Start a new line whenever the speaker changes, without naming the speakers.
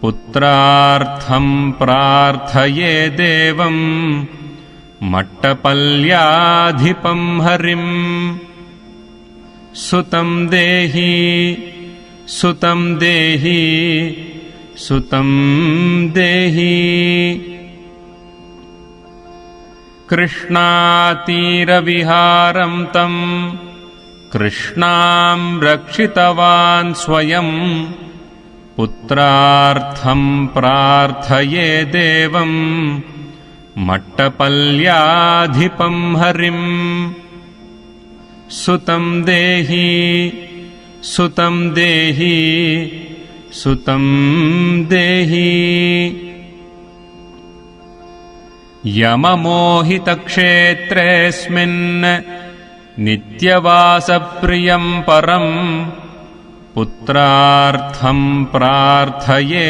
पुत्रार्थं प्रार्थये देवं मट्टपल्याधिपं हरिं सुतं देहि सुतं देहि सुतं देहि कृष्णातीरविहारं तं कृष्णां रक्षितवान् स्वयं पुत्रार्थं प्रार्थये देवं मट्टपल्याधिपं हरिं सुतं देहि सुतं देहि सुतं देहि यममोहितक्षेत्रेऽस्मिन् नित्यवासप्रियं परं पुत्रार्थं प्रार्थये